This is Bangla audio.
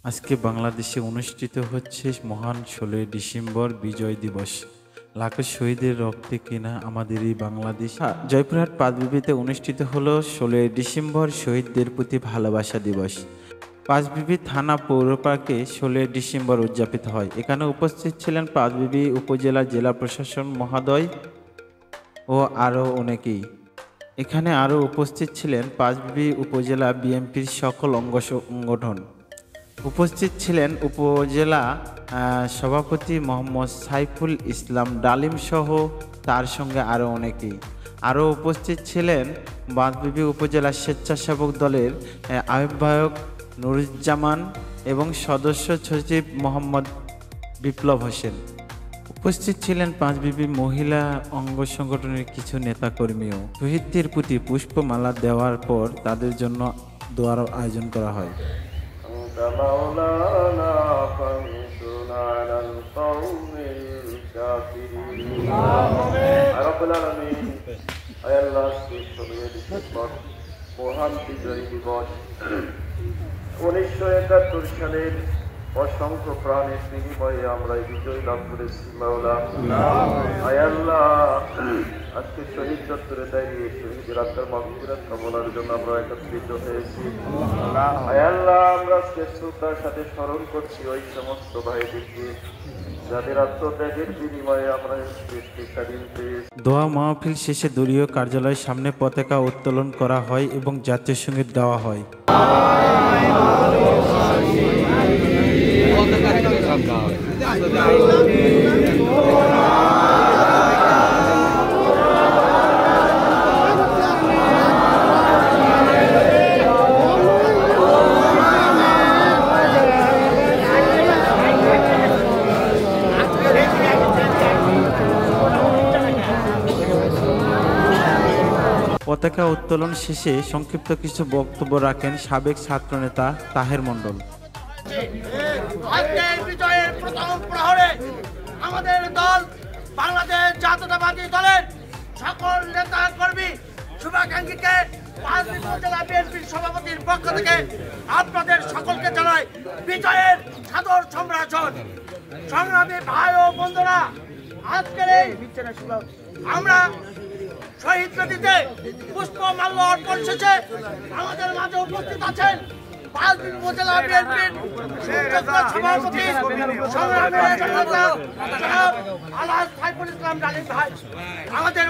আজকে বাংলাদেশে অনুষ্ঠিত হচ্ছে মহান ১৬ই ডিসেম্বর বিজয় দিবস। লাখো শহীদের রক্তে কিনা আমাদের এই বাংলাদেশ। জয়পুরহাট পাঁচবিবিতে অনুষ্ঠিত হলো ১৬ই ডিসেম্বর শহীদদের প্রতি ভালোবাসা দিবস। পাঁচবিবি থানা পৌর পার্কে ১৬ই ডিসেম্বর উদযাপিত হয়। এখানে উপস্থিত ছিলেন পাঁচবিবি উপজেলা জেলা প্রশাসন মহোদয় ও আরও অনেকেই। এখানে আরও উপস্থিত ছিলেন পাঁচবিবি উপজেলা বিএনপির সকল সংগঠন। উপস্থিত ছিলেন উপজেলা সভাপতি মোহাম্মদ সাইফুল ইসলাম ডালিম সহ তার সঙ্গে আরও অনেকেই। আরও উপস্থিত ছিলেন পাঁচবিবি উপজেলা স্বেচ্ছাসেবক দলের আহ্বায়ক নুরুজ্জামান এবং সদস্য সচিব মোহাম্মদ বিপ্লব হোসেন। উপস্থিত ছিলেন পাঁচবিবি মহিলা অঙ্গ সংগঠনের কিছু নেতাকর্মীও। শহীদদের প্রতি পুষ্পমালা দেওয়ার পর তাদের জন্য দোয়ার আয়োজন করা হয়। مولانا فانصرنا على القوم الكافرين رب العالمين আয় আল্লাহ মহান বিজয় দিবস ১৯৭১ সালের অসংখ্য প্রাণের বিনিময়ে আমরা বিজয় লাভ করেছি মাওলা। আয় আল্লাহ আজকে শহীদ চত্বরে দাঁড়িয়ে শহীদের আত্মার মাগফিরাত কামনার জন্য আমরা একত্রিত হয়েছি। আয় আল্লাহ আমরা শ্রেষ্ঠতার সাথে স্মরণ করছি ওই সমস্ত ভাইদেরকে যাদের আত্মত্যাগের বিনিময়ে আমরা স্বাধীন পেয়েছি। দোয়া মাহফিল শেষে দলীয় কার্যালয়ের সামনে পতাকা উত্তোলন করা হয় এবং জাতীয় সঙ্গীত গাওয়া হয়। পতাকা উত্তোলন শেষে সংক্ষিপ্ত কিছু বক্তব্য রাখেন সাবেক ছাত্রনেতা তাহের মণ্ডল। আজকের বিজয়ের প্রথম প্রহরে আমাদের দল বাংলাদেশ জাতীয়তাবাদী দলের সকল নেতা কর্মী শুভাকাঙ্ক্ষীকে পাঁচবিবি উপজেলা বিএনপির সভাপতির পক্ষ থেকে আপনাদের সকলকে জানাই বিজয়ের সাদর সম্ভাষণ। সংগ্রামী ভাই ও বন্ধুরা, আজকের এই আমরা শহীদ নদীতে পুষ্পমাল্য অর্পণ শেষে আমাদের মাঝে উপস্থিত আছেন পাঁচবিবি উপজেলা বিএনপির সভাপতি সংগ্রামী নেতা জনাব আলহাজ সাইফুল ইসলাম ডালিম ভাই। আমাদের